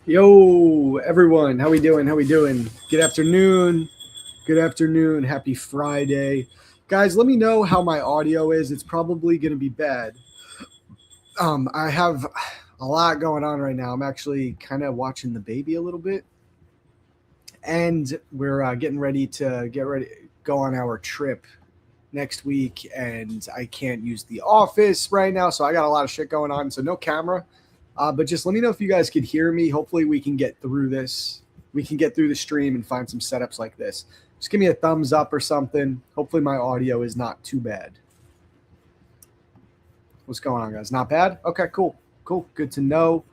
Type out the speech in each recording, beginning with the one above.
Yo, everyone, how we doing? How we doing? Good afternoon. Good afternoon. Happy Friday. Guys, let me know how my audio is. It's probably going to be bad. I have a lot going on right now. I'm actually kind of watching the baby a little bit, and we're getting ready to go on our trip next week, and I can't use the office right now, so I got a lot of shit going on. So no camera. But just let me know if you guys could hear me. Hopefully we can get through this. We can get through the stream and find some setups like this. Just give me a thumbs up or something. Hopefully my audio is not too bad. What's going on, guys? Not bad? Okay, cool. Cool. Good to know.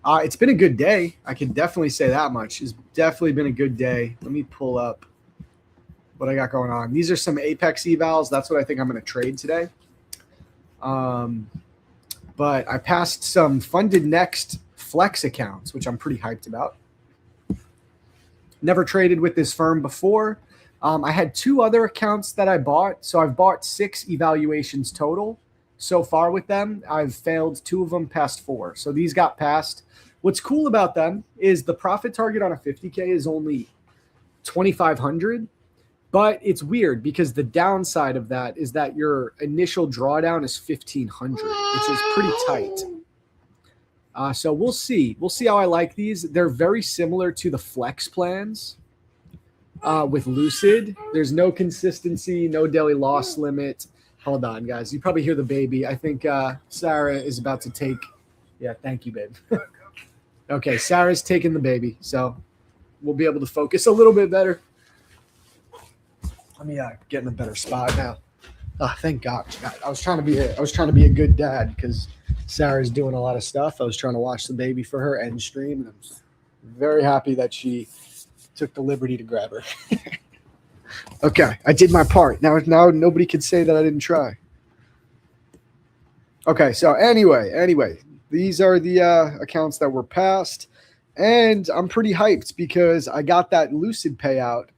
It's been a good day. I can definitely say that much. It's definitely been a good day. Let me pull up what I got going on. These are some Apex evals. That's what I think I'm going to trade today. But I passed some funded next flex accounts, which I'm pretty hyped about. Never traded with this firm before. I had 2 other accounts that I bought. So I've bought 6 evaluations total so far with them. I've failed 2 of them past 4. So these got passed. What's cool about them is the profit target on a 50K is only 2,500. But it's weird because the downside of that is that your initial drawdown is 1,500, which is pretty tight. So we'll see. We'll see how I like these. They're very similar to the flex plans with Lucid. There's no consistency, no daily loss limit. Hold on, guys. You probably hear the baby. I think Sarah is about to take. Yeah, thank you, babe. Okay, Sarah's taking the baby, so we'll be able to focus a little bit better. Let me get in a better spot now. Oh, thank God. I was trying to be a good dad because Sarah's doing a lot of stuff. I was trying to watch the baby for her and stream, and I'm very happy that she took the liberty to grab her. Okay, I did my part. Now nobody could say that I didn't try. Okay, so anyway, these are the accounts that were passed, and I'm pretty hyped because I got that Lucid payout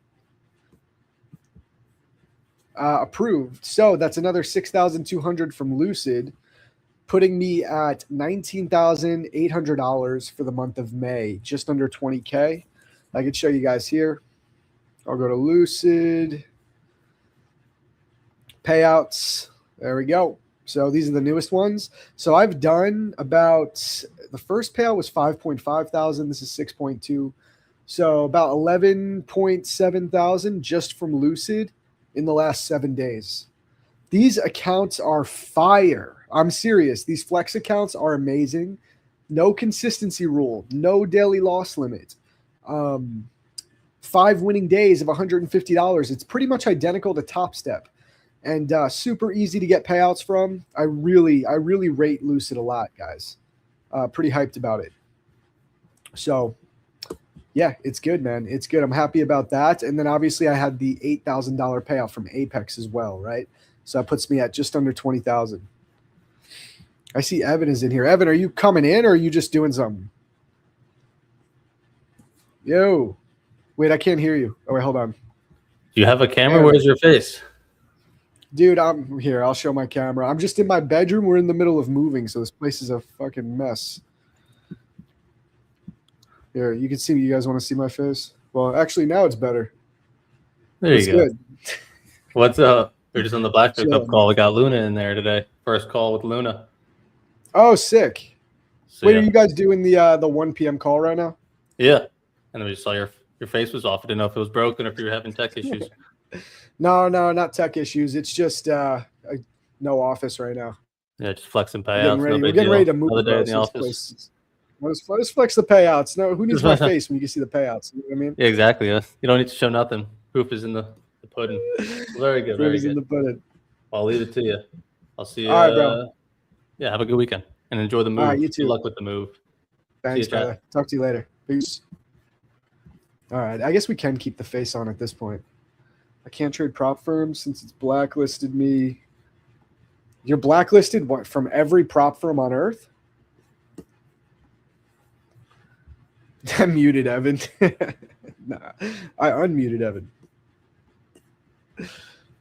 approved. So that's another 6,200 from Lucid, putting me at $19,800 for the month of May, just under 20K. I could show you guys here. I'll go to Lucid payouts. There we go. So these are the newest ones. So I've done about, the first payout was 5.5 thousand. This is 6.2. So about 11.7 thousand just from Lucid in the last 7 days. These accounts are fire. I'm serious. These flex accounts are amazing. No consistency rule, no daily loss limit. 5 winning days of $150. It's pretty much identical to Top Step, and super easy to get payouts from. I really rate Lucid a lot, guys. Pretty hyped about it. So yeah, it's good, man. It's good. I'm happy about that. And then obviously I had the $8,000 payout from Apex as well, right? So that puts me at just under 20,000. I see Evan is in here. Evan, are you coming in or are you just doing something? Yo. Wait, I can't hear you. Oh, wait, hold on. Do you have a camera? Where's your face? Dude, I'm here. I'll show my camera. I'm just in my bedroom. We're in the middle of moving, so this place is a fucking mess. Here, you can see. You guys want to see my face? Well, actually, now it's better. There you go. Good. What's up? We're just on the Black Pickup call. We got Luna in there today. First call with Luna. Oh, sick. So, wait, are you guys doing the 1 p.m. call right now? Yeah. And then we just saw your face was off. I didn't know if it was broken or if you were having tech issues. No, not tech issues. It's just no office right now. Yeah, just flexing payouts. We're getting ready to move. Another day in the office. Let's flex the payouts. No, who needs my face when you can see the payouts? You know what I mean? Yeah, exactly. You don't need to show nothing. Proof is in the pudding. Very good. Very good. In the pudding. I'll leave it to you. I'll see you. All right, bro. Yeah, have a good weekend and enjoy the move. All right, you too. Good luck with the move. Thanks, brother. Talk to you later. Peace. All right. I guess we can keep the face on at this point. I can't trade prop firms since it's blacklisted me. You're blacklisted from every prop firm on earth? I muted Evan. Nah, I unmuted Evan.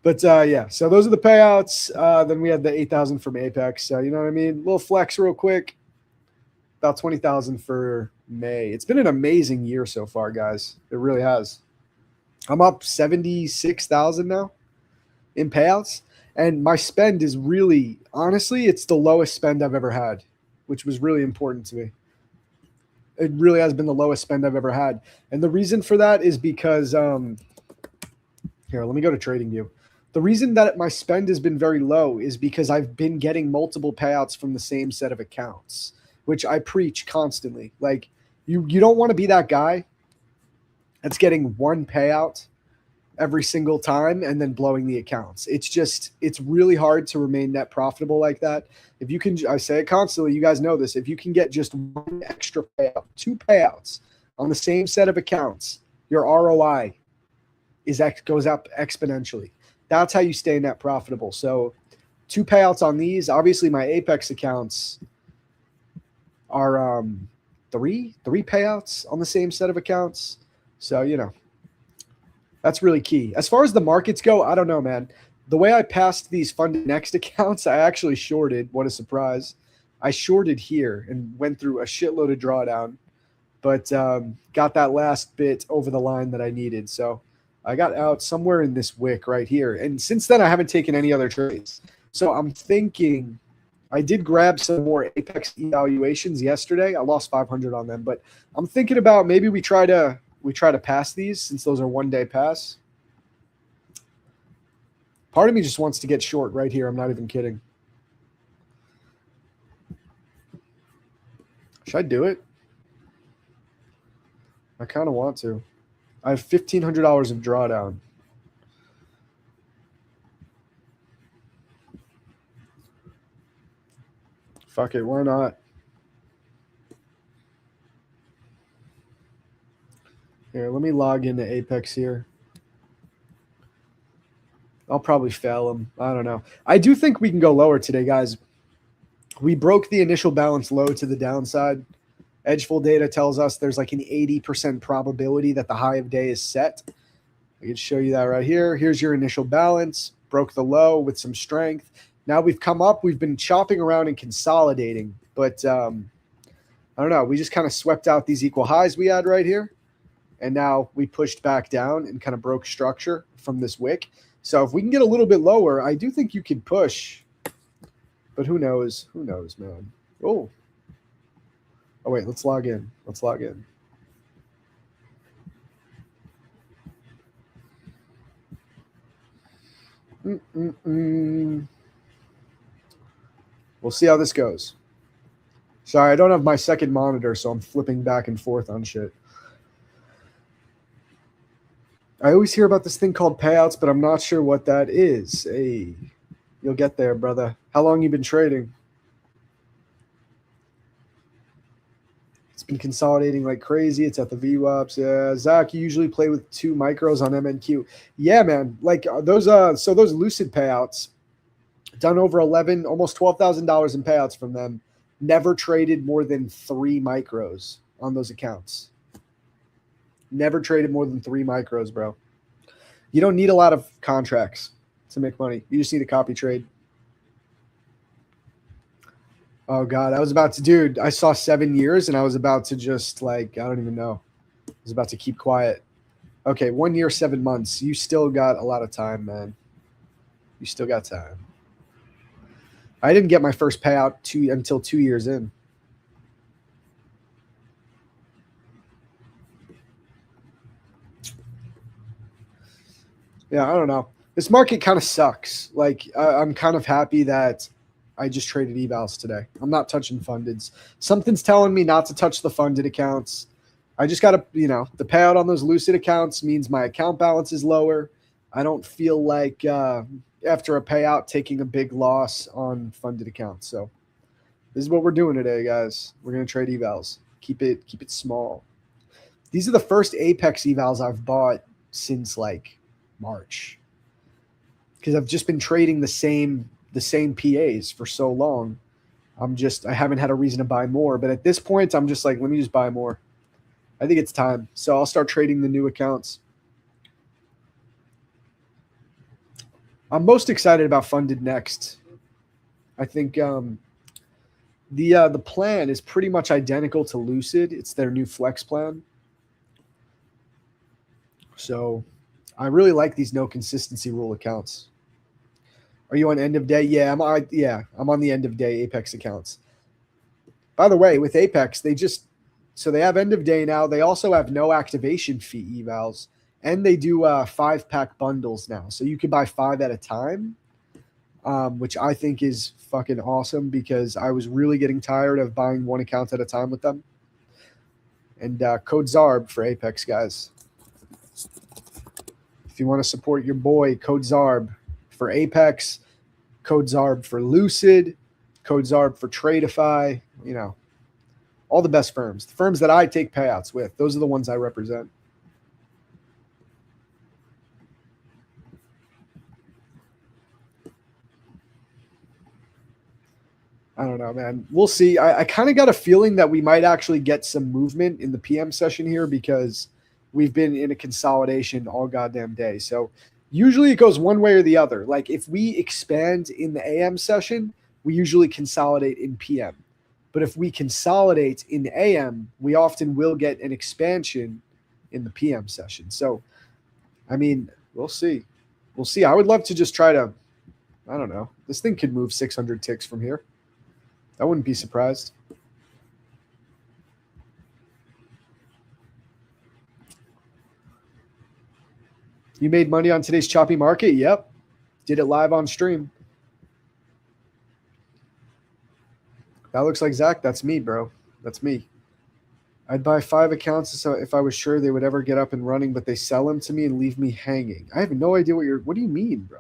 But yeah, so those are the payouts. Then we had the 8,000 from Apex. You know what I mean? Little flex real quick. About 20,000 for May. It's been an amazing year so far, guys. It really has. I'm up 76,000 now in payouts, and my spend is really, honestly, it's the lowest spend I've ever had, which was really important to me. It really has been the lowest spend I've ever had, and the reason for that is because here, let me go to TradingView. The reason that my spend has been very low is because I've been getting multiple payouts from the same set of accounts, which I preach constantly. Like you don't want to be that guy that's getting one payout every single time and then blowing the accounts. It's really hard to remain net profitable like that. If you can, I say it constantly, you guys know this, if you can get just one extra payout, two payouts on the same set of accounts, your ROI goes up exponentially. That's how you stay net profitable. So 2 payouts on these. Obviously, my Apex accounts are three payouts on the same set of accounts. So, that's really key. As far as the markets go, I don't know, man. The way I passed these funded next accounts, I actually shorted. What a surprise. I shorted here and went through a shitload of drawdown, but got that last bit over the line that I needed. So I got out somewhere in this wick right here. And since then, I haven't taken any other trades. So I'm thinking I did grab some more Apex evaluations yesterday. I lost 500 on them, but I'm thinking about maybe we try to pass these since those are 1 day pass. Part of me just wants to get short right here. I'm not even kidding. Should I do it? I kind of want to. I have $1,500 of drawdown. Fuck it, why not? Here, let me log into Apex here. I'll probably fail them. I don't know. I do think we can go lower today, guys. We broke the initial balance low to the downside. Edgeful data tells us there's like an 80% probability that the high of day is set. I can show you that right here. Here's your initial balance. Broke the low with some strength. Now we've come up. We've been chopping around and consolidating. But I don't know. We just kind of swept out these equal highs we had right here. And now we pushed back down and kind of broke structure from this wick. So if we can get a little bit lower, I do think you could push. But who knows? Who knows, man? Oh, wait. Let's log in. We'll see how this goes. Sorry, I don't have my second monitor, so I'm flipping back and forth on shit. I always hear about this thing called payouts, but I'm not sure what that is. Hey, you'll get there, brother. How long you been trading? It's been consolidating like crazy. It's at the VWAPs. Yeah, Zach, you usually play with 2 micros on MNQ. Yeah, man. Like those Lucid payouts, done over 11, almost $12,000 in payouts from them. Never traded more than 3 micros on those accounts. Never traded more than 3 micros, bro. You don't need a lot of contracts to make money. You just need a copy trade. Oh, God. I was about to, dude, I saw 7 years and I was about to just like, I don't even know. I was about to keep quiet. Okay, 1 year, 7 months. You still got a lot of time, man. You still got time. I didn't get my first payout until 2 years in. Yeah, I don't know. This market kind of sucks. Like, I'm kind of happy that I just traded evals today. I'm not touching fundeds. Something's telling me not to touch the funded accounts. I just got to, the payout on those Lucid accounts means my account balance is lower. I don't feel like after a payout taking a big loss on funded accounts. So this is what we're doing today, guys. We're going to trade evals. Keep it small. These are the first Apex evals I've bought since like March, because I've just been trading the same PAs for so long. I haven't had a reason to buy more, but at this point I'm just like, let me just buy more. I think it's time. So I'll start trading the new accounts. I'm most excited about funded next. I think The plan is pretty much identical to Lucid. It's their new flex plan. So I really like these no consistency rule accounts. Are you on end of day? Yeah, I'm on the end of day Apex accounts. By the way, with Apex, they have end of day now. They also have no activation fee evals, and they do 5-pack bundles now. So you can buy 5 at a time, which I think is fucking awesome because I was really getting tired of buying one account at a time with them. And code ZARB for Apex, guys. If you want to support your boy, code ZARB for Apex, code ZARB for Lucid, code ZARB for Tradeify, all the best firms. The firms that I take payouts with, those are the ones I represent. I don't know, man. We'll see. I kind of got a feeling that we might actually get some movement in the PM session here because we've been in a consolidation all goddamn day. So usually it goes one way or the other. Like if we expand in the AM session, we usually consolidate in PM. But if we consolidate in AM, we often will get an expansion in the PM session. So, I mean, we'll see. We'll see. I would love to just try to, I don't know. This thing could move 600 ticks from here. I wouldn't be surprised. You made money on today's choppy market? Yep. Did it live on stream. That looks like Zach. That's me, bro. That's me. I'd buy 5 accounts if I was sure they would ever get up and running, but they sell them to me and leave me hanging. I have no idea what do you mean, bro?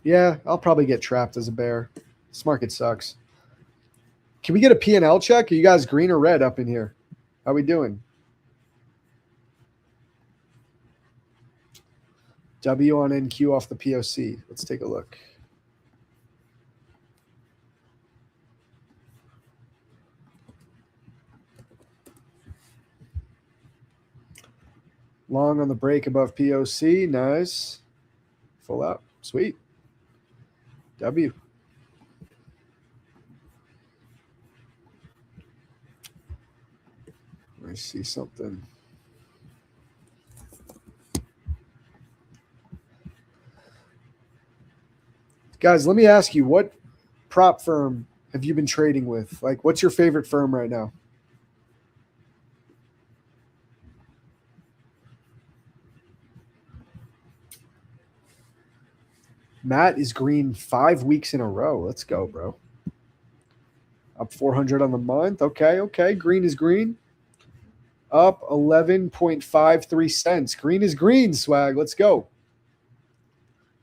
Yeah, I'll probably get trapped as a bear. This market sucks. Can we get a P&L check? Are you guys green or red up in here? How we doing? W on NQ off the POC. Let's take a look. Long on the break above POC. Nice. Full out. Sweet. W. Let me see something. Guys, let me ask you, what prop firm have you been trading with? Like, what's your favorite firm right now? Matt is green 5 weeks in a row. Let's go, bro. Up 400 on the month. Okay. Green is green. Up 11.53 cents. Green is green, swag. Let's go.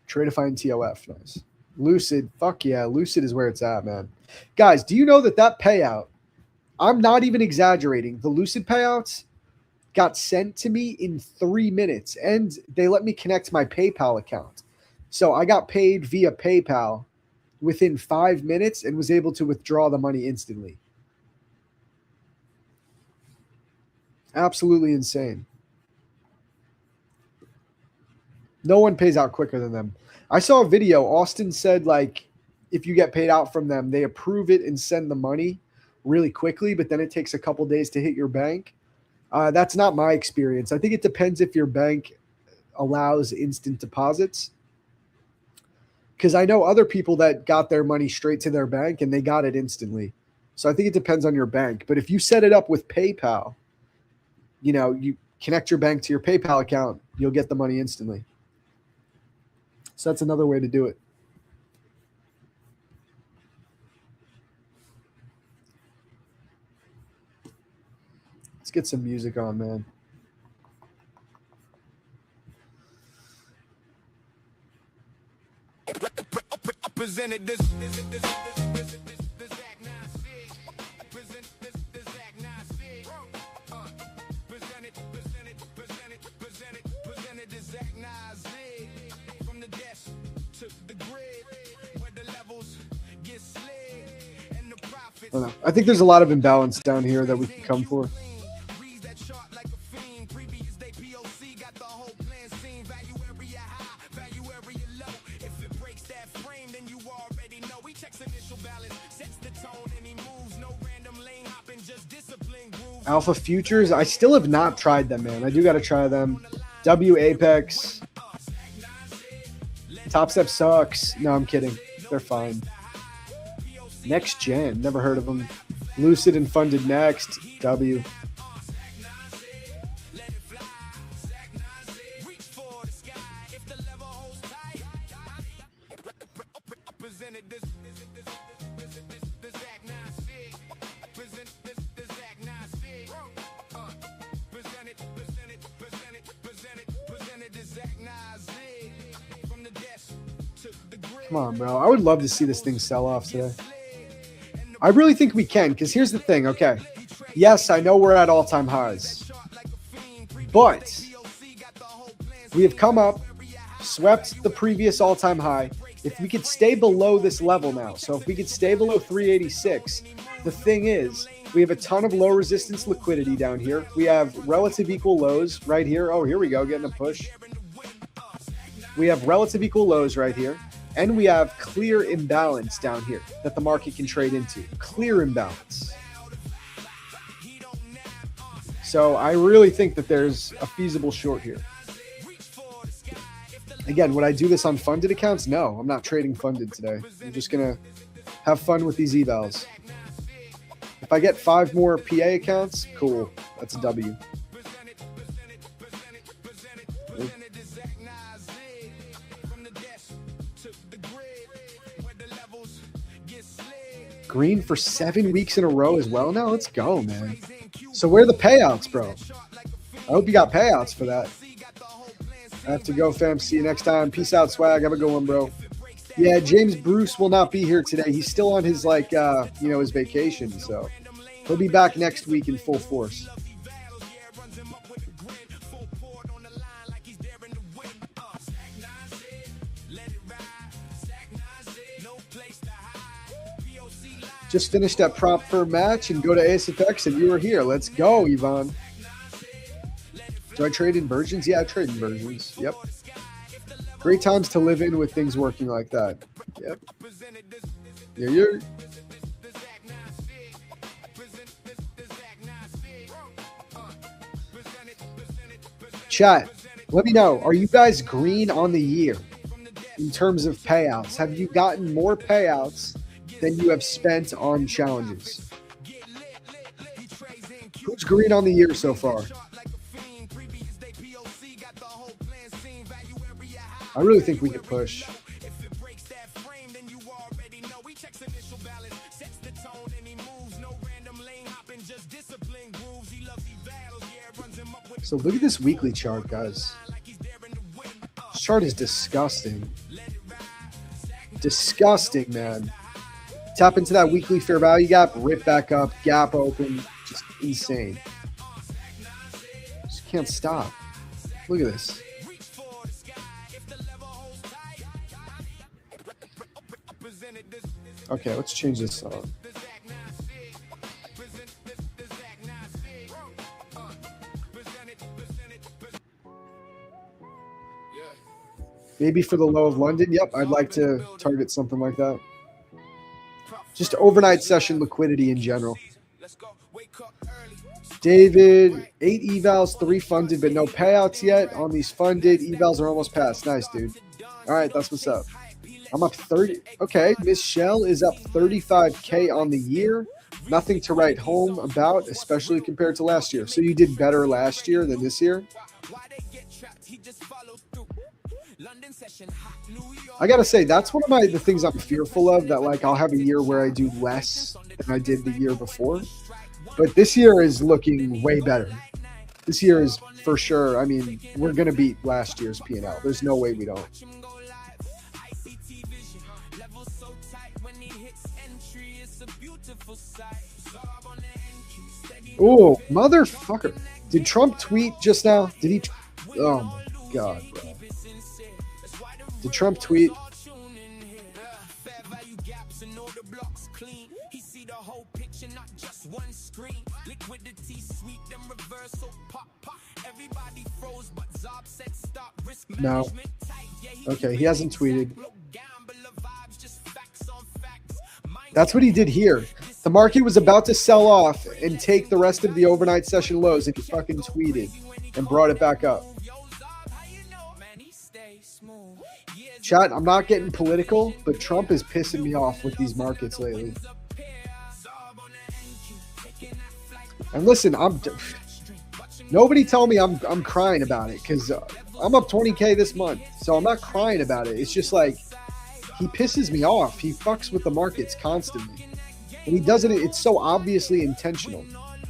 Tradeify and TOF. Nice. Lucid. Fuck yeah. Lucid is where it's at, man. Guys, do you know that payout, I'm not even exaggerating. The Lucid payouts got sent to me in 3 minutes, and they let me connect my PayPal account. So I got paid via PayPal within 5 minutes and was able to withdraw the money instantly. Absolutely insane. No one pays out quicker than them. I saw a video. Austin said, like, if you get paid out from them, they approve it and send the money really quickly, but then it takes a couple days to hit your bank. That's not my experience. I think it depends if your bank allows instant deposits. Because I know other people that got their money straight to their bank and they got it instantly. So I think it depends on your bank. But if you set it up with PayPal, you connect your bank to your PayPal account, you'll get the money instantly. So that's another way to do it. Let's get some music on, man. Presented this from the desk to the grid where the levels get slid and the profits. I think there's a lot of imbalance down here that we can come for. We Alpha Futures, I still have not tried them, man. I do got to try them. W Apex. Top Step sucks. No, I'm kidding. They're fine. Next Gen, never heard of them. Lucid and Funded Next. W. Come on, bro. I would love to see this thing sell off today. I really think we can, because here's the thing, okay? Yes, I know we're at all-time highs. But we have come up, swept the previous all-time high. If we could stay below this level now, so if we could stay below 386, the thing is, we have a ton of low resistance liquidity down here. We have relative equal lows right here. Oh, here we go, getting a push. We have relative equal lows right here. And we have clear imbalance down here that the market can trade into. Clear imbalance. So I really think that there's a feasible short here. Again, would I do this on funded accounts? No, I'm not trading funded today. I'm just going to have fun with these evals. If I get 5 more PA accounts, cool. That's a W. Green for 7 weeks in a row as well now? Let's go, man. So where are the payouts, bro? I hope you got payouts for that. I have to go, fam. See you next time. Peace out, swag. Have a good one, bro. Yeah, James Bruce will not be here today. He's still on his, his vacation, so he'll be back next week in full force. Just finished that prop for a match and go to ASFX and you were here. Let's go, Yvonne. Do I trade inversions? Yeah, I trade inversions. Yep. Great times to live in with things working like that. Yep. Yeah. Chat, let me know. Are you guys green on the year in terms of payouts? Have you gotten more payouts than you have spent on challenges? Who's green on the year so far? I really think we can push. So look at this weekly chart, guys. This chart is disgusting. Disgusting, man. Tap into that weekly fair value gap, rip back up, gap open, just insane. Just can't stop. Look at this. Okay, let's change this song. Maybe for the low of London. Yep, I'd like to target something like that. Just overnight session liquidity in general. David, 8 evals, 3 funded, but no payouts yet on these funded. Evals are almost passed. Nice, dude. All right, that's what's up. I'm up 30. Okay, Miss Shell is up 35K on the year. Nothing to write home about, especially compared to last year. So you did better last year than this year? I gotta say, that's one of the things I'm fearful of, that like I'll have a year where I do less than I did the year before. But this year is looking way better. This year is for sure. I mean, we're gonna beat last year's P&L. There's no way we don't. Oh, motherfucker. Did Trump tweet just now? Did he? Oh my God, bro. Did Trump tweet? No. Okay, he hasn't tweeted. That's what he did here. The market was about to sell off and take the rest of the overnight session lows, and he fucking tweeted and brought it back up. Chat, I'm not getting political, but Trump is pissing me off with these markets lately. And listen, nobody tell me I'm crying about it, because I'm up 20K this month, so I'm not crying about it. It's just like, he pisses me off. He fucks with the markets constantly. And he does it, it's so obviously intentional.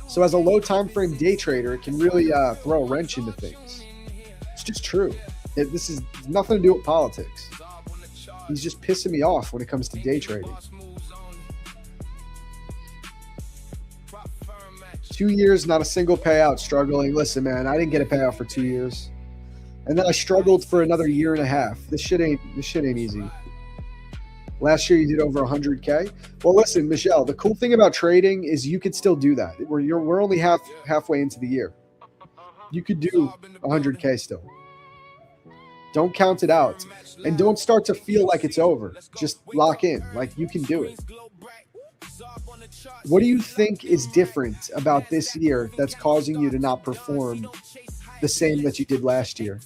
So as a low time frame day trader, it can really throw a wrench into things. It's just true. This is nothing to do with politics. He's just pissing me off when it comes to day trading. 2 years, not a single payout, struggling. Listen, man, I didn't get a payout for 2 years. And then I struggled for another year and a half. This shit ain't easy. Last year you did over 100K. Well, listen, Michelle, the cool thing about trading is you could still do that. We're only halfway into the year. You could do 100K still. Don't count it out. And don't start to feel like it's over. Just lock in. Like, you can do it. What do you think is different about this year that's causing you to not perform the same that you did last year?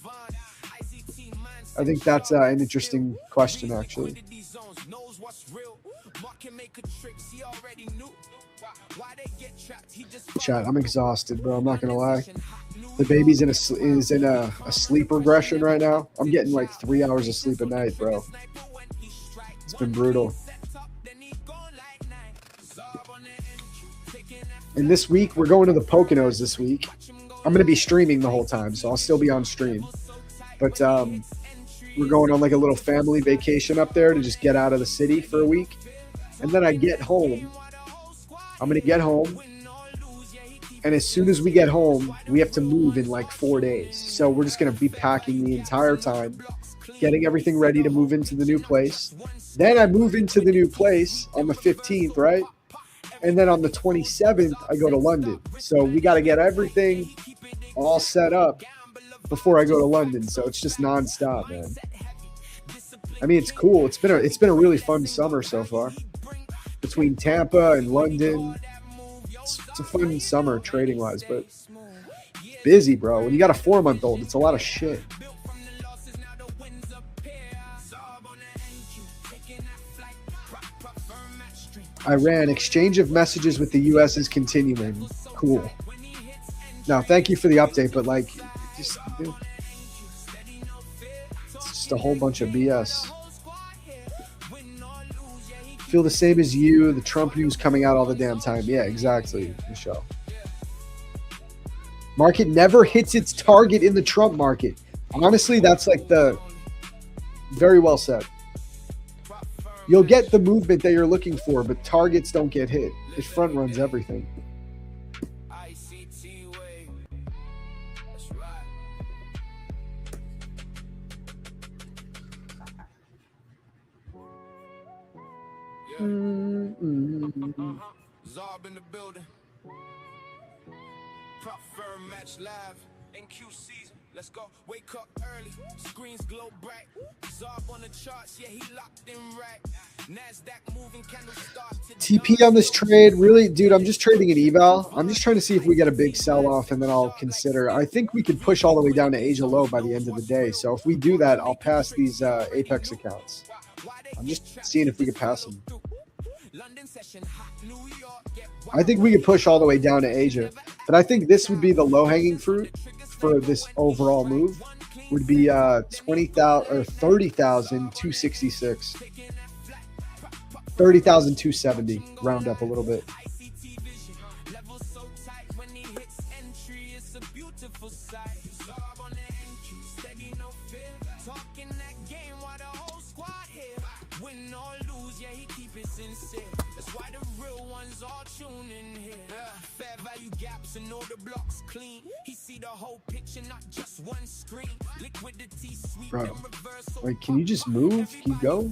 I think that's an interesting question, actually. Chat, I'm exhausted, bro. I'm not gonna lie. The baby's is in a sleep regression right now. I'm getting like 3 hours of sleep a night, bro. It's been brutal. And this week, we're going to the Poconos this week. I'm going to be streaming the whole time, so I'll still be on stream. But we're going on like a little family vacation up there to just get out of the city for a week. And then I get home. I'm going to get home. And as soon as we get home, we have to move in like 4 days. So we're just going to be packing the entire time, getting everything ready to move into the new place. Then I move into the new place on the 15th, right? And then on the 27th, I go to London. So we got to get everything all set up before I go to London. So it's just nonstop, man. I mean, it's cool. It's been a really fun summer so far. Between Tampa and London, it's a fun summer trading-wise, but busy, bro. When you got a 4-month-old, it's a lot of shit. Iran, exchange of messages with the U.S. is continuing. Cool. Now, thank you for the update, but like, it's just a whole bunch of BS. Feel the same as you. The Trump news coming out all the damn time. Yeah, exactly, Michelle. Market never hits its target in the Trump market. Honestly, that's like very well said. You'll get the movement that you're looking for, but targets don't get hit. It front runs everything. Zob in the building. Prop firm match live. NQ season. Let's go. Wake up early. Screens glow bright. Zob on the charts. Yeah, he locked in right. NASDAQ moving candle start. TP on this trade. Really, dude, I'm just trading an eval. I'm just trying to see if we get a big sell-off, and then I'll consider. I think we could push all the way down to Asia low by the end of the day. So if we do that, I'll pass these Apex accounts. I'm just seeing if we could pass them. I think we could push all the way down to Asia, but I think this would be the low-hanging fruit for this overall move. Would be 20,000 or 30,266, 30,270. Round up a little bit. And all the blocks clean. He see the whole picture, not just one screen. Liquidity sweet. Bro, like, can you just move? Can you go?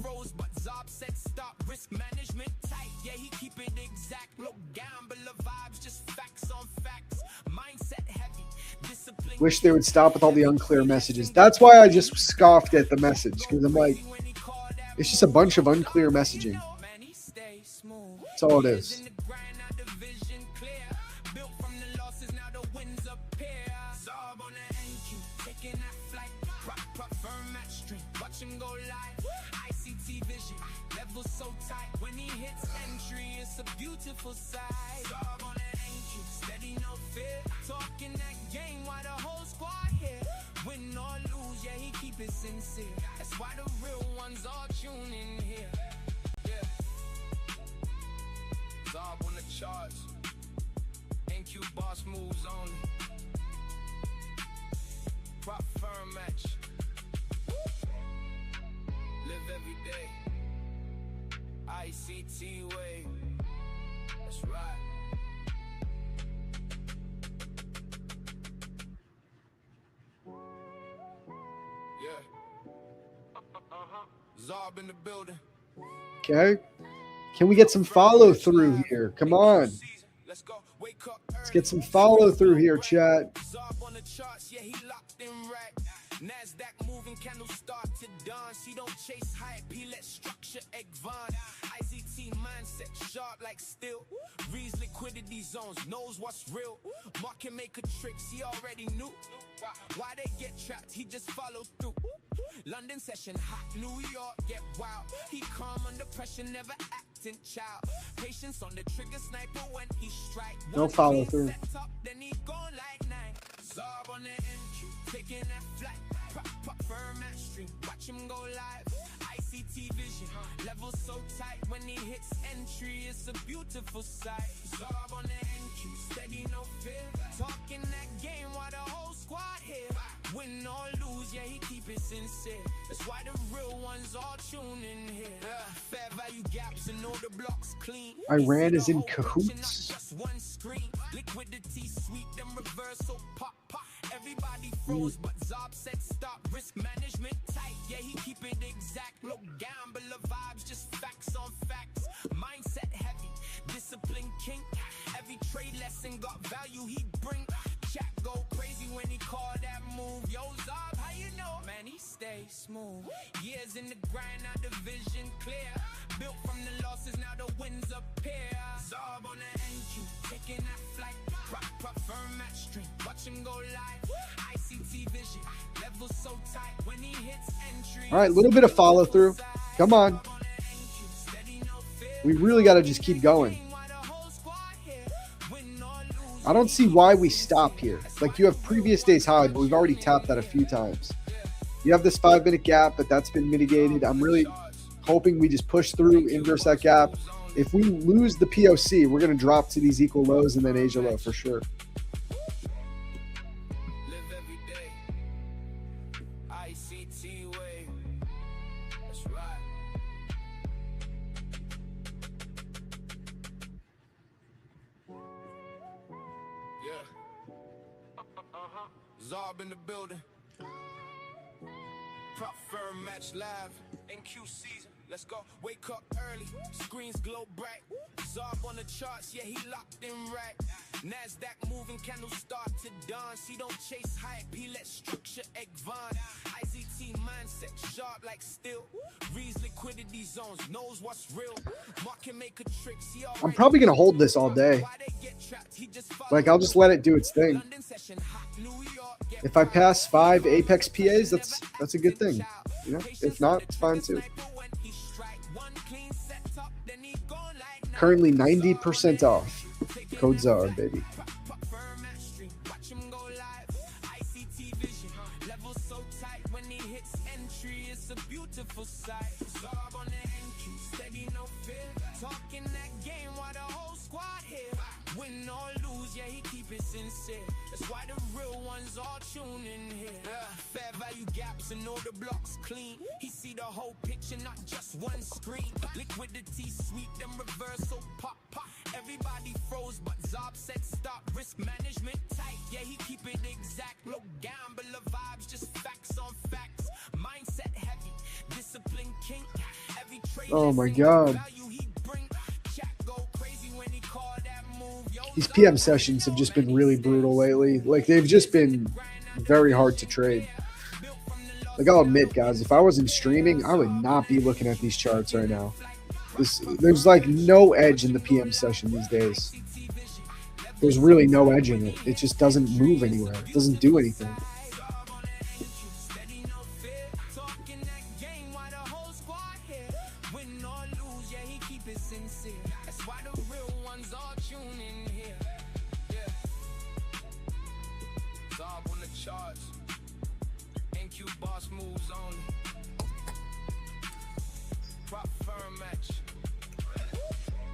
Wish they would stop with all the unclear messages. That's why I just scoffed at the message, because I'm like, it's just a bunch of unclear messaging. That's all it is. So tight when he hits entry, it's a beautiful sight. Sob on the NQ, steady, no fear. Talking that game while the whole squad here. Win or lose, yeah, he keep it sincere. That's why the real ones all tune in here. Yeah. Sob on the charts. NQ boss moves only. Prop firm match. Live every day. ICT way. That's right. Yeah. Zob in the building. Okay. Can we get some follow through here? Come on. Let's get some follow through here, chat. Zob on the charts, yeah, he locked in right. NASDAQ moving, candle start to dance. He don't chase hype, he let structure egg Von. IZT mindset, sharp like steel. Reads liquidity zones, knows what's real. Market maker tricks, he already knew. Why they get trapped, he just followed through. London session hot, New York get wild. He calm under pressure, never acting child. Patience on the trigger, sniper when he strike. No follow through. Up, then he gone like nine. Zob on the entry, taking that flight. Pop firm at stream, watch him go live. ICT vision, level so tight when he hits entry, it's a beautiful sight. Zob on the NQ, steady, no fear. Talking that game while the whole squad here. Win or lose, yeah, he keep it sincere. That's why the real ones all tune in here. Fair value gaps and all the blocks clean. Iran is in cahoots. Just one screen. Liquidity sweet, then reversal pop. Everybody froze, but Zob said stop. Risk management tight, yeah, he keep it exact. No gambler vibes, just facts on facts. Mindset heavy, discipline king. Every trade lesson got value he bring. Chat go crazy when he call that move. Yo, Zob, how you know? Man, he stay smooth. Years in the grind, now the vision clear. Built from the losses, now the wins appear. Zob on the NQ, taking that flight. Prop firm match stream, watch him go live. ICT vision, level so tight when he hits entry. All right, a little bit of follow through. Come on. We really got to just keep going. I don't see why we stop here. Like, you have previous day's high, but we've already tapped that a few times. You have this 5-minute gap, but that's been mitigated. I'm really hoping we just push through, inverse that gap. If we lose the POC, we're going to drop to these equal lows and then Asia low for sure. Live every day. ICT way. That's right. Yeah. Zob in the building. Prop firm match live. NQ season. Let's go. Wake up early. Screens glow bright. Zob on the charts. Yeah, he locked in right. NASDAQ moving, candle start to dance. He don't chase hype. He let structure egg Von. IZT mindset sharp like steel. Reads liquidity zones. Knows what's real. Market maker tricks. I'm probably going to hold this all day. Like, I'll just let it do its thing. If I pass 5 Apex PAs, that's a good thing. You know, if not, it's fine too. Currently 90% off. Code ZAR, baby. Win or lose, yeah, he keep it sincere. That's why the real ones all tune in here. Fair value gaps and all the blocks clean. He see the whole picture, not just one screen. Liquidity sweet, then reversal pop. Everybody froze, but Zob said stop. Risk management tight, yeah, he keep it exact. No gambler vibes, just facts on facts. Mindset heavy, discipline king. Every trade. Oh my God. These PM sessions have just been really brutal lately. Like, they've just been very hard to trade. Like, I'll admit, guys, if I wasn't streaming, I would not be looking at these charts right now. There's like no edge in the PM session these days. There's really no edge in it. It just doesn't move anywhere. It doesn't do anything.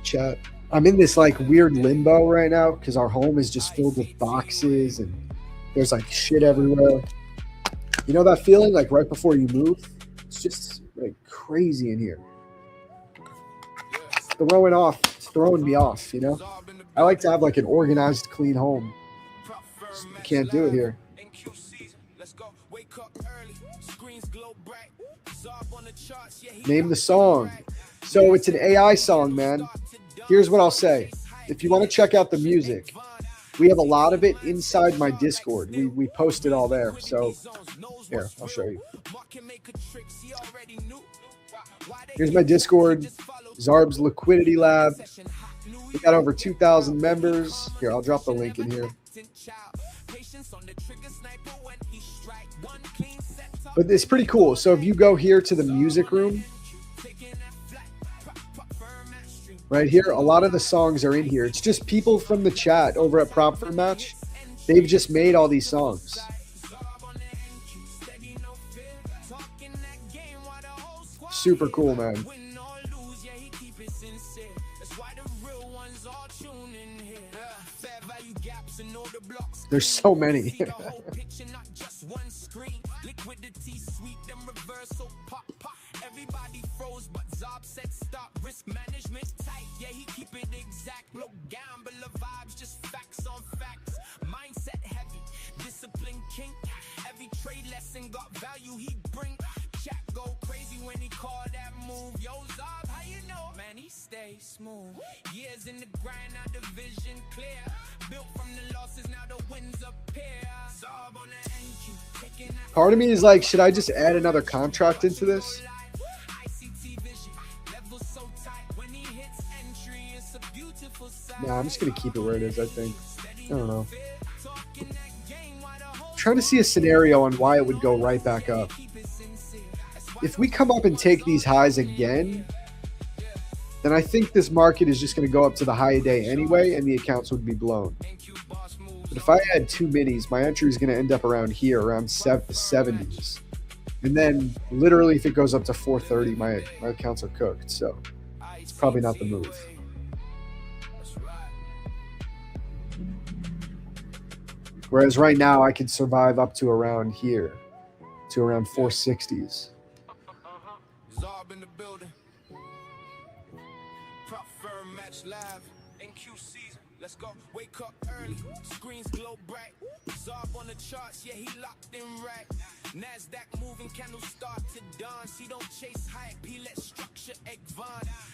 Chat. I'm in this like weird limbo right now because our home is just filled with boxes and there's like shit everywhere. You know that feeling like right before you move? It's just like crazy in here. It's throwing me off, you know? I like to have like an organized, clean home. I can't do it here. Name the song. So it's an AI song, man. Here's what I'll say. If you want to check out the music, we have a lot of it inside my Discord. We post it all there. So here, I'll show you. Here's my Discord, Zarb's Liquidity Lab. We got over 2,000 members. Here, I'll drop the link in here. But it's pretty cool. So if you go here to the music room, right here, a lot of the songs are in here. It's just people from the chat over at Prop for Match. They've just made all these songs. Super cool, man. There's so many. Everybody froze, but Zob said stop. Risk management tight, yeah, he keep it exact. No gambler vibes, just facts on facts. Mindset heavy, discipline king. Every trade lesson got value he bring. Chat go crazy when he call that move. Yo, Zob, how you know? Man, he stay smooth. Years in the grind, now the vision clear. Built from the losses, now the wins appear. Zob on the NQ, taking that. Part of me is like, should I just add another contract into this? Nah, I'm just going to keep it where it is, I think. I don't know. I'm trying to see a scenario on why it would go right back up. If we come up and take these highs again, then I think this market is just going to go up to the high a day anyway, and the accounts would be blown. But if I add 2 minis, my entry is going to end up around here, around 70s. And then literally if it goes up to 430, my accounts are cooked. So it's probably not the move. Whereas right now I can survive up to around here, to around 460s. Zob in the building. Prop firm match live. NQ season. Let's go. Wake up early. Screens glow bright. Zob on the charts. Yeah, he locked in right. NASDAQ moving. Candles start to dance. He don't chase hype. He let structure egg Von.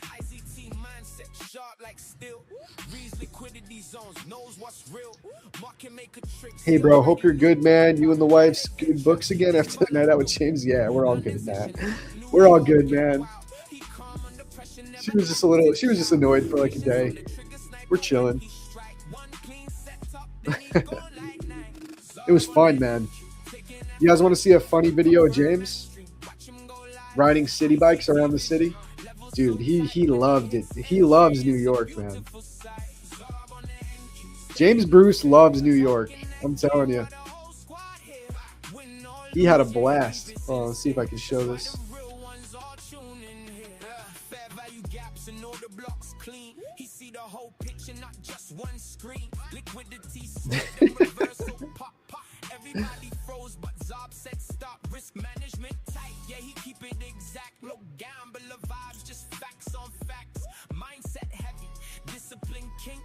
ICT mindset sharp like steel. Reads liquidity zones. Knows what's real. Market maker tricks. Hey, bro. Hope you're good, man. You and the wife's good books again after the night out with James. Yeah, we're all good, man. We're all good, man. She was just annoyed for like a day. We're chilling. It was fun, man. You guys want to see a funny video of James riding city bikes around the city? Dude, he loved it. He loves New York, man. James Bruce loves New York. I'm telling you. He had a blast. Oh, let's see if I can show this. Everybody froze, but Zob said stop. Risk management tight, yeah, he keep it exact. No gambler vibes, just facts on facts. Mindset heavy, discipline king.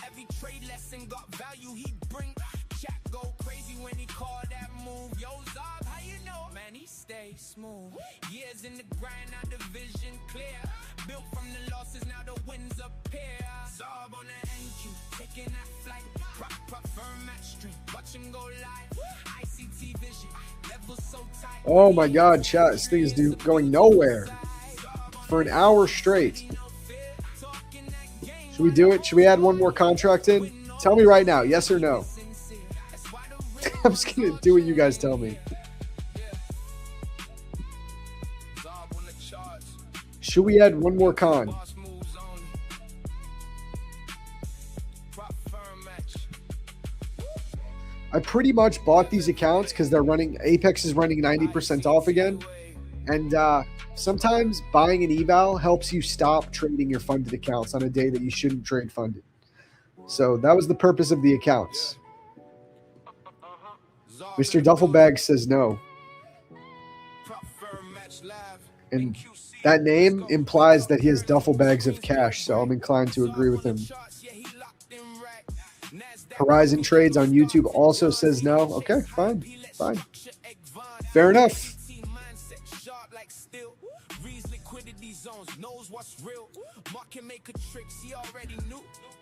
Every trade lesson got value he bring. Chat go crazy when he call that move. Yo, Zob, how you know? Man, he stay smooth. Years in the grind, now the vision clear. Built from the losses, now the wins appear. Zob on the NQ, taking that flight. Prop firm match stream, watch him go live. ICT vision, level so tight. Oh my god, chat, this thing is going nowhere for an hour straight. Should we do it? Should we add one more contract in? Tell me right now, yes or no. I'm just going to do what you guys tell me. Should we add one more con? I pretty much bought these accounts because they're running, Apex is running 90% off again. And sometimes buying an eval helps you stop trading your funded accounts on a day that you shouldn't trade funded. So that was the purpose of the accounts. Mr. Duffelbag says no. And that name implies that he has duffel bags of cash, so I'm inclined to agree with him. Horizon Trades on YouTube also says no. Okay, fine. Fair enough.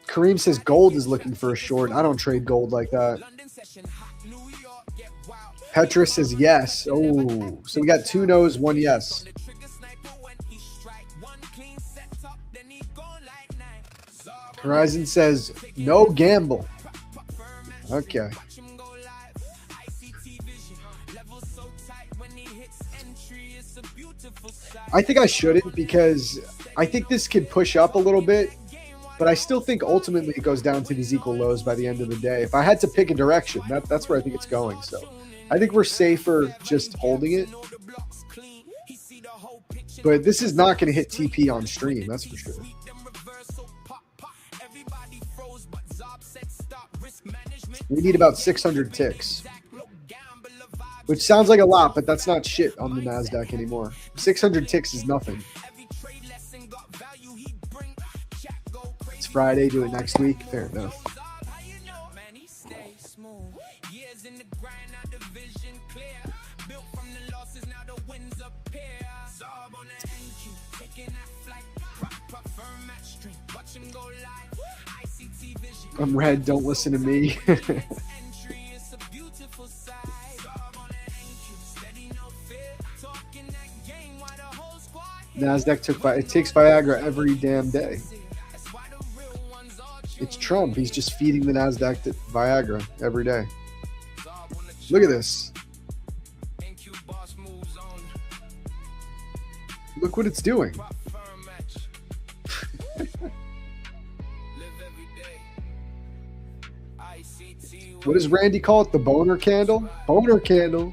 Kareem says gold is looking for a short. I don't trade gold like that. Petra says yes. Oh, so we got 2 no's, 1 yes. Horizon says no gamble. Okay. I think I shouldn't because I think this could push up a little bit, but I still think ultimately it goes down to these equal lows by the end of the day. If I had to pick a direction, that's where I think it's going. So I think we're safer just holding it. But this is not going to hit TP on stream, that's for sure. We need about 600 ticks, which sounds like a lot, but that's not shit on the NASDAQ anymore. 600 ticks is nothing. It's Friday, do it next week. Fair enough. I'm red, don't listen to me. NASDAQ it takes Viagra every damn day. It's Trump. He's just feeding the NASDAQ to Viagra every day. Look at this. Look what it's doing. What does Randy call it? The boner candle? Boner candle.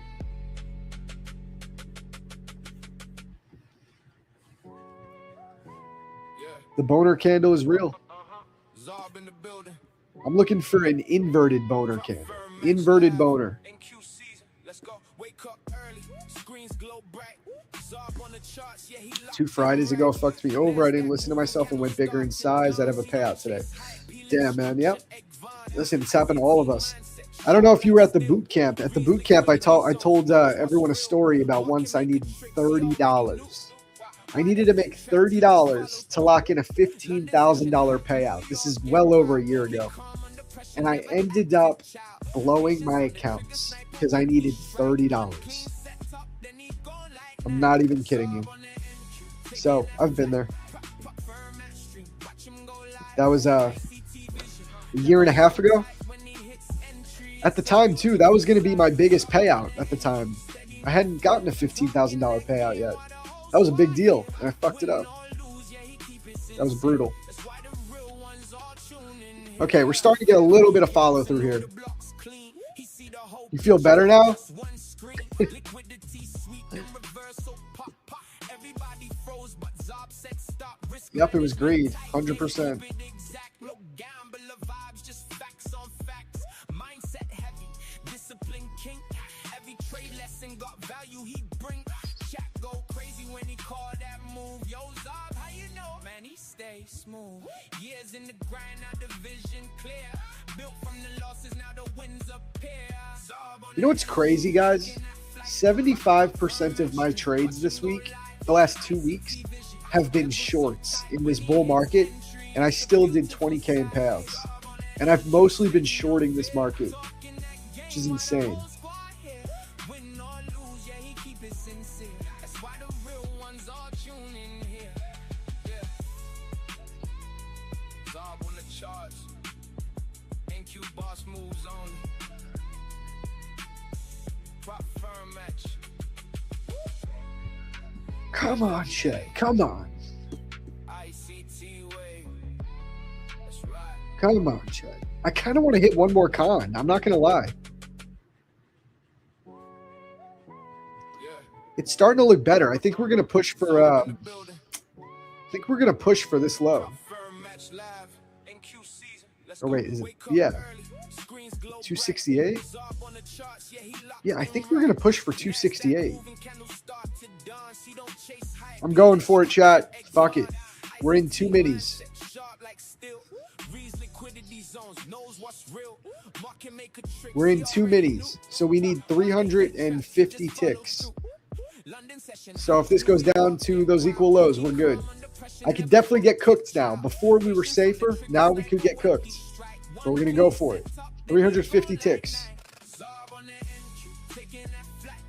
The boner candle is real. I'm looking for an inverted boner candle. Inverted boner. 2 Fridays ago fucked me over. I didn't listen to myself and went bigger in size. I'd have a payout today. Damn, man. Yep. Listen, it's happened to all of us. I don't know if you were at the boot camp. At the boot camp, I told everyone a story about once I needed $30. I needed to make $30 to lock in a $15,000 payout. This is well over a year ago. And I ended up blowing my accounts because I needed $30. I'm not even kidding you. So I've been there. That was a year and a half ago. At the time, too, that was going to be my biggest payout at the time. I hadn't gotten a $15,000 payout yet. That was a big deal, and I fucked it up. That was brutal. Okay, we're starting to get a little bit of follow through here. You feel better now? Yep, it was greed, 100%. Years in the grind, now the vision clear. Built from the losses, now the wins appear. You know what's crazy, guys? 75% of my trades this week, the last 2 weeks, have been shorts in this bull market, and I still did 20K in payouts. And I've mostly been shorting this market, which is insane. Come on, Shay. Come on. Come on, Shay. I kind of want to hit one more con. I'm not going to lie. It's starting to look better. I think we're going to push for this low. Oh wait, is it? Yeah. 268? Yeah, I think we're going to push for 268. I'm going for it, chat. Fuck it. We're in 2 minis. We're in 2 minis. So we need 350 ticks. So if this goes down to those equal lows, we're good. I could definitely get cooked now. Before we were safer. Now we could get cooked. But we're going to go for it. 350 ticks.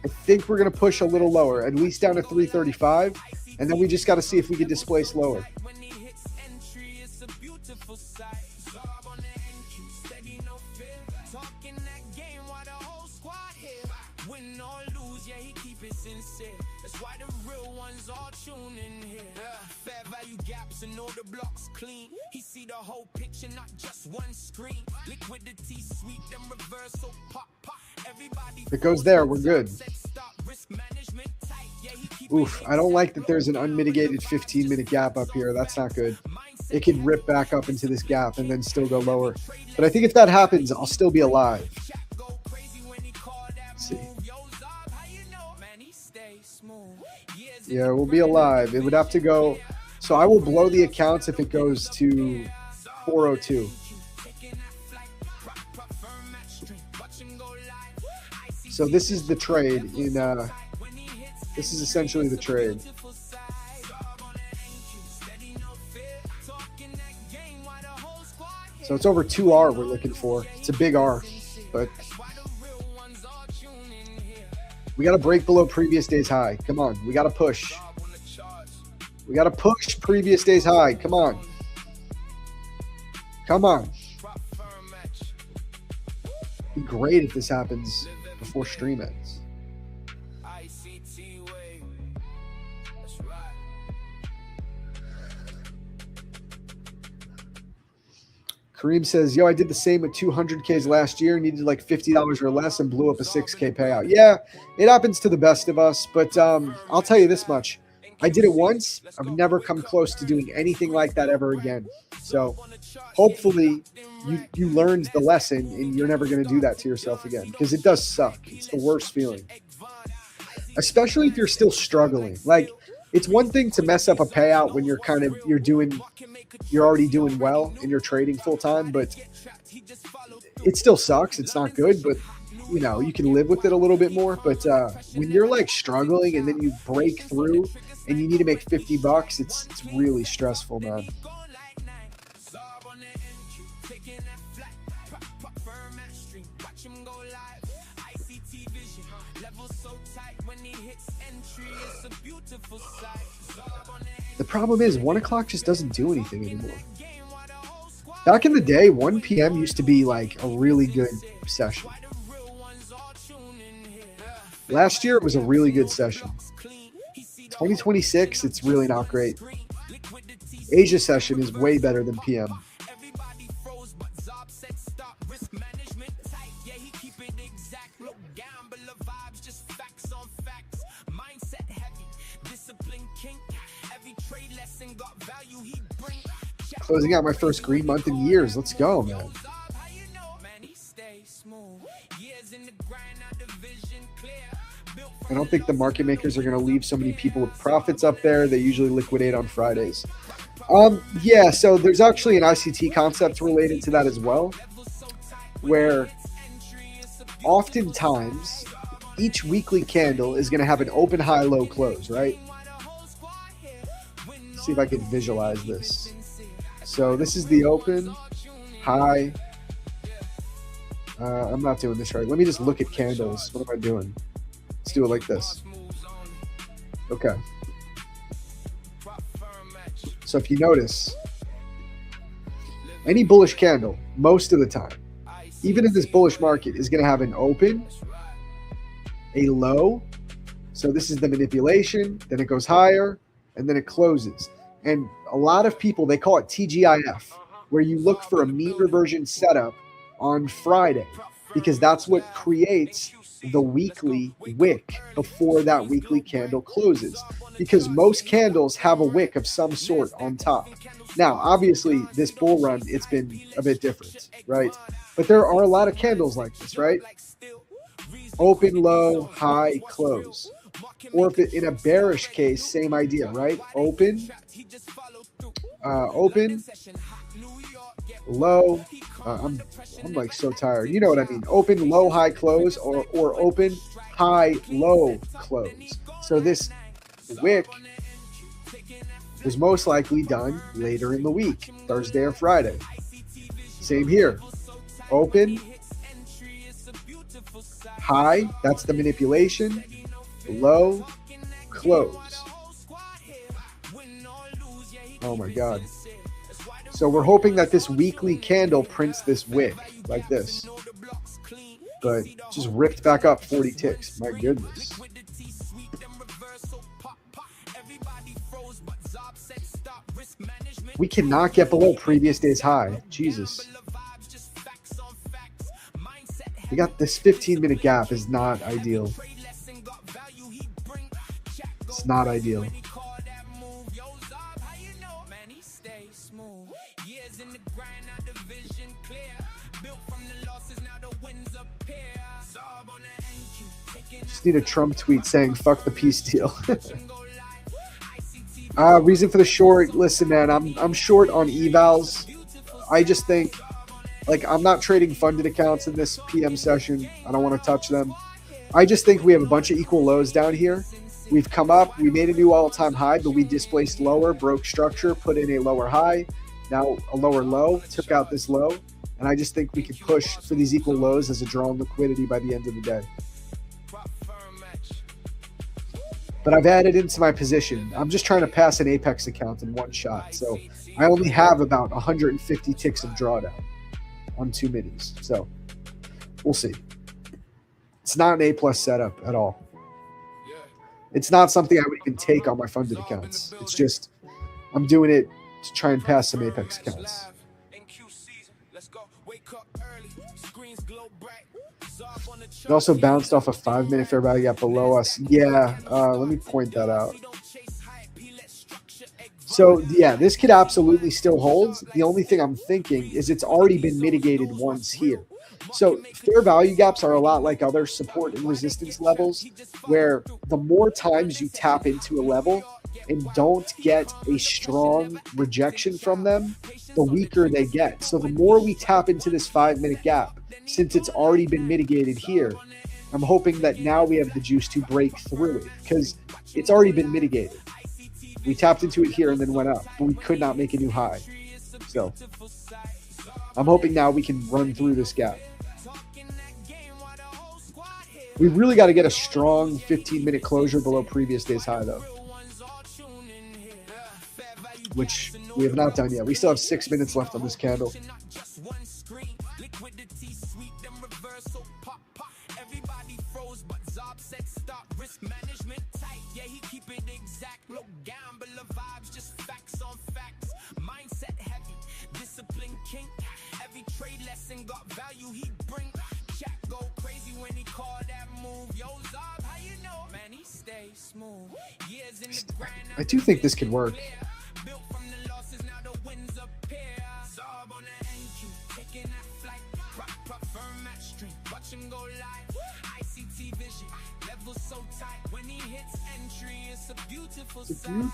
I think we're going to push a little lower, at least down to 335. And then we just got to see if we can displace lower. And all the blocks clean. He see the whole picture, not just one screen. Liquidity sweep them reverse, so pop. Everybody. If it goes there, we're good. Oof, I don't like that there's an unmitigated 15-minute gap up here. That's not good. It could rip back up into this gap and then still go lower. But I think if that happens, I'll still be alive. Let's see. Yeah, we'll be alive. It would have to go. So I will blow the accounts if it goes to 402. So this is the trade in this is essentially the trade. So it's over 2R we're looking for. It's a big R, but we got to break below previous day's high. Come on, we got to push. We got to push previous day's high. Come on. Come on. It'd be great if this happens before stream ends. Kareem says, yo, I did the same with 200Ks last year, needed like $50 or less and blew up a 6K payout. Yeah, it happens to the best of us, but I'll tell you this much. I did it once. I've never come close to doing anything like that ever again. So hopefully you learned the lesson and you're never going to do that to yourself again, because it does suck. It's the worst feeling, especially if you're still struggling. Like, it's one thing to mess up a payout when you're already doing well and you're trading full time, but it still sucks. It's not good, but you know, you can live with it a little bit more. But when you're like struggling and then you break through and you need to make $50, it's really stressful, man. The problem is 1 o'clock just doesn't do anything anymore. Back in the day, 1 p.m. used to be like a really good session. Last year, it was a really good session. 2026, it's really not great. Asia session is way better than PM. Closing out my first green month in years. Let's go, man. I don't think the market makers are going to leave so many people with profits up there. They usually liquidate on Fridays. Yeah, so there's actually an ICT concept related to that as well, where oftentimes each weekly candle is going to have an open, high, low, close, right? Let's see if I can visualize this. So this is the open, high. I'm not doing this right. Let me just look at candles. What am I doing? Let's do it like this. Okay. So if you notice, Any bullish candle, most of the time, even in this bullish market, is going to have an open, a low. So this is the manipulation, then it goes higher, and then it closes. And a lot of people, they call it TGIF, where you look for a mean reversion setup on Friday, because that's what creates the weekly wick before that weekly candle closes, because most candles have a wick of some sort on top. Now, obviously, this bull run, it's been a bit different, right? But there are a lot of candles like this, right? Open, low, high, close. Or if it, in a bearish case, same idea, right? Open, low. I'm like so tired. You know what I mean? Open, low, high, close, or open, high, low, close. So this wick was most likely done later in the week, Thursday or Friday. Same here. Open, high, that's the manipulation. Low, close. Oh my God. So we're hoping that this weekly candle prints this wick like this. But just ripped back up 40 ticks. My goodness. We cannot get below previous day's high. Jesus. We got this 15-minute gap is not ideal. It's not ideal. Just need a Trump tweet saying "fuck the peace deal." Reason for the short. Listen, man, I'm short on evals. I just think, like, I'm not trading funded accounts in this PM session. I don't want to touch them. I just think we have a bunch of equal lows down here. We've come up, we made a new all-time high, but we displaced lower, broke structure, put in a lower high, now a lower low, took out this low, and I just think we could push for these equal lows as a draw on liquidity by the end of the day. But I've added into my position. I'm just trying to pass an Apex account in one shot, so I only have about 150 ticks of drawdown on 2 minis, so we'll see. It's not an A+ setup at all. It's not something I would even take on my funded accounts. It's just I'm doing it to try and pass some Apex accounts. It also bounced off a 5-minute fair value gap below us. Yeah, let me point that out. So, yeah, this could absolutely still hold. The only thing I'm thinking is it's already been mitigated once here. So fair value gaps are a lot like other support and resistance levels, where the more times you tap into a level and don't get a strong rejection from them, the weaker they get. So the more we tap into this 5-minute gap, since it's already been mitigated here, I'm hoping that now we have the juice to break through it, because it's already been mitigated. We tapped into it here and then went up, but we could not make a new high. So I'm hoping now we can run through this gap. We really got to get a strong 15-minute closure below previous day's high, though, which we have not done yet. We still have 6 minutes left on this candle. I do think this could work. It's a beautiful song.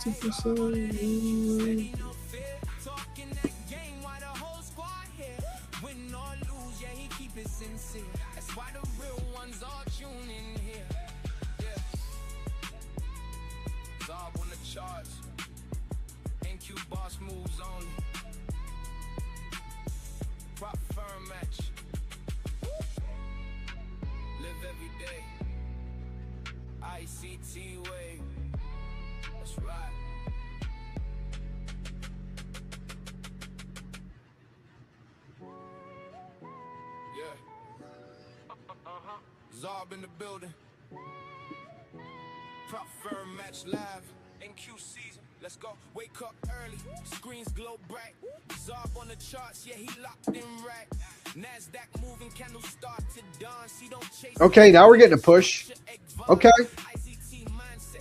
Boss moves only. Prop firm match. Live every day. ICT way. That's right. Zob in the building. Prop firm match live. NQ season. Let's go. Wake up early. Screens glow bright. Zob on the charts. Yeah, he locked in right. NASDAQ moving. Candle start to dawn. See, don't chase. Okay, now we're getting a push. Okay.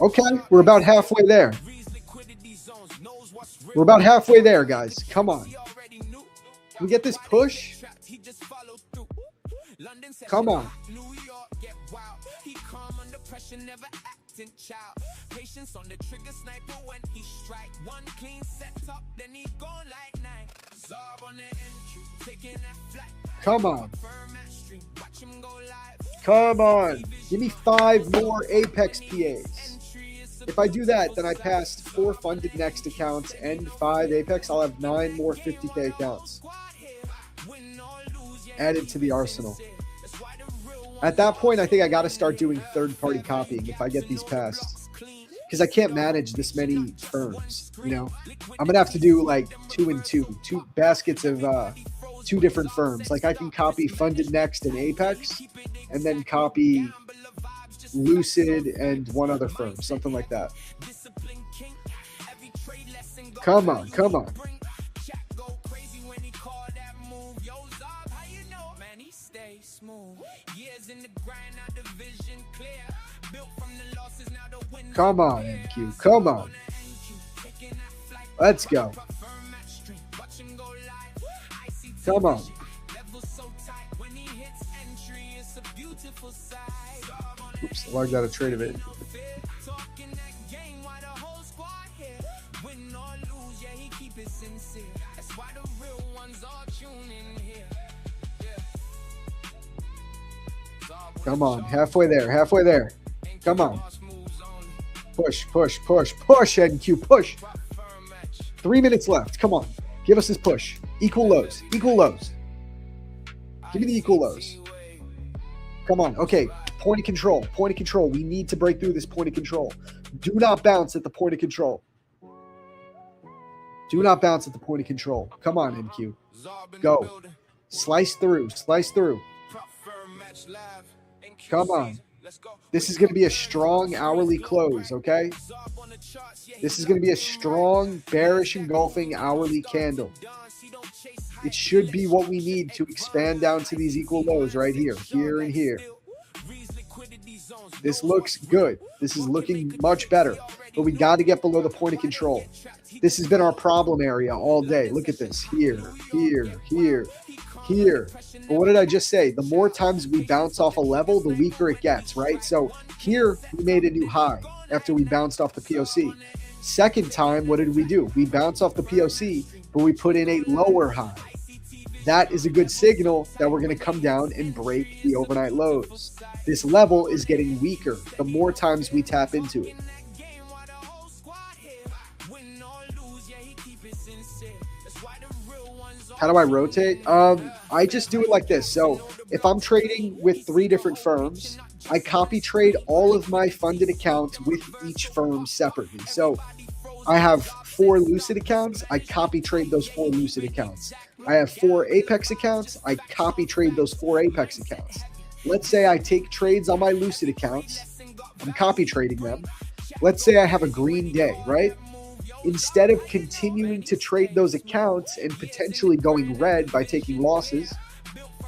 Okay, we're about halfway there. We're about halfway there, guys. Come on. Can we get this push? Come on. Patience on the trigger, sniper when he strike. One clean setup, then he go like nine. Zob on the NQ, taking that flight. Come on. Come on. Give me 5 more Apex PAs. If I do that, then I passed 4 funded next accounts and 5 Apex. I'll have 9 more 50K accounts added to the arsenal. At that point, I think I got to start doing third-party copying if I get these passed, because I can't manage this many firms. You know, I'm gonna have to do like 2 and 2 baskets of 2 different firms. Like I can copy Funded Next and Apex, and then copy Lucid and one other firm, something like that. Come on, come on. Come on, NQ. Come on. Let's go. Come on. Oops, I logged out a trade of it. Come on, halfway there, halfway there. Come on. Push, push, push, push, NQ, push. 3 minutes left. Come on. Give us this push. Equal lows, equal lows. Give me the equal lows. Come on. Okay, point of control, point of control. We need to break through this point of control. Do not bounce at the point of control. Do not bounce at the point of control. Come on, NQ. Go. Slice through, slice through. Come on. This is going to be a strong hourly close, okay? This is going to be a strong, bearish, engulfing hourly candle. It should be what we need to expand down to these equal lows right here, here and here. This looks good. This is looking much better, but we got to get below the point of control. This has been our problem area all day. Look at this. Here, here, here, here. But what did I just say? The more times we bounce off a level, the weaker it gets, right? So here we made a new high after we bounced off the POC. Second time, what did we do? We bounced off the POC, but we put in a lower high. That is a good signal that we're going to come down and break the overnight lows. This level is getting weaker the more times we tap into it. How do I rotate? I just do it like this. So if I'm trading with 3 different firms, I copy trade all of my funded accounts with each firm separately. So I have 4 Lucid accounts. I copy trade those 4 Lucid accounts. I have 4 Apex accounts. I copy trade those 4 Apex accounts. Let's say I take trades on my Lucid accounts. I'm copy trading them. Let's say I have a green day, right? Instead of continuing to trade those accounts and potentially going red by taking losses,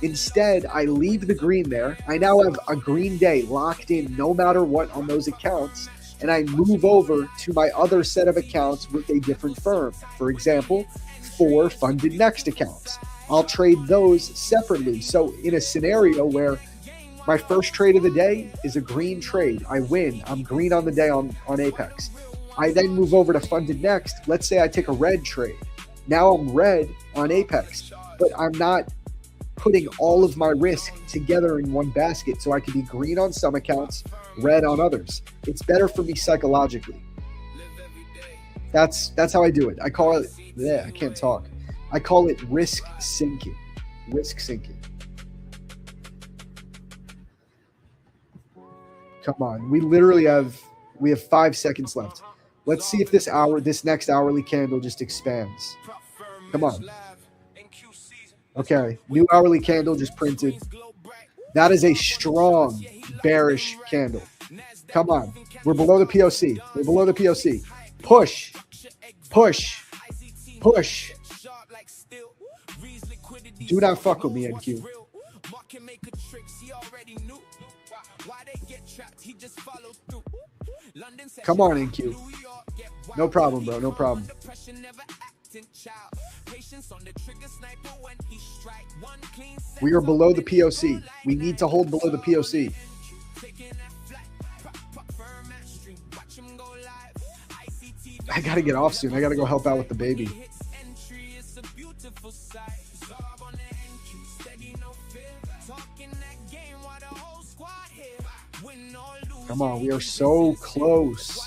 instead I leave the green there. I now have a green day locked in no matter what on those accounts, and I move over to my other set of accounts with a different firm. For example, 4 funded next accounts. I'll trade those separately. So in a scenario where my first trade of the day is a green trade, I win. I'm green on the day on Apex. I then move over to funded next. Let's say I take a red trade. Now I'm red on Apex, but I'm not putting all of my risk together in one basket. So I can be green on some accounts, red on others. It's better for me psychologically. That's how I do it. I call it, I can't talk. I call it risk sinking. Risk sinking. Come on. We have 5 seconds left. Let's see if this next hourly candle just expands. Come on. Okay, new hourly candle just printed. That is a strong bearish candle. Come on. We're below the POC. We're below the POC. Push. Push. Push. Do not fuck with me, NQ. Come on, NQ. No problem, bro. No problem. We are below the POC. We need to hold below the POC. I got to get off soon. I got to go help out with the baby. Come on, we are so close.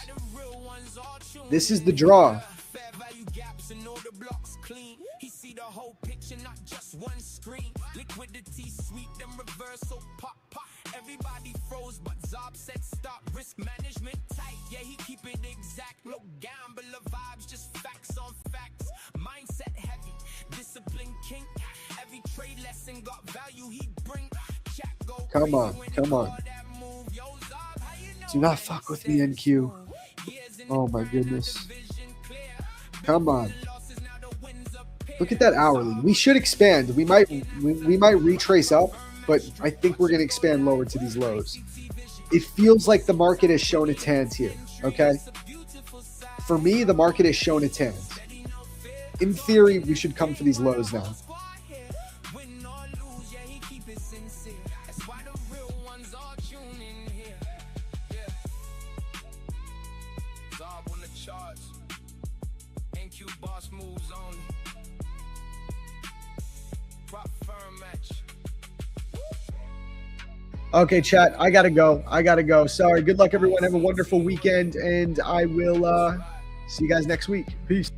This is the draw. Everybody froze, but Zob said stop. Risk management tight, yeah, he keep it exact. No gambler vibes, just facts on facts. Mindset heavy, discipline king. Every trade lesson got value he bring. Chat go. Come on, come on. Do not fuck with me, NQ. Oh my goodness. Come on. Look at that hourly. We should expand. We might retrace up, but I think we're going to expand lower to these lows. It feels like the market has shown its hands here, okay? For me, the market has shown its hands. In theory, we should come for these lows now. Okay, chat, I gotta go. Sorry. Good luck, everyone. Have a wonderful weekend, and I will see you guys next week. Peace.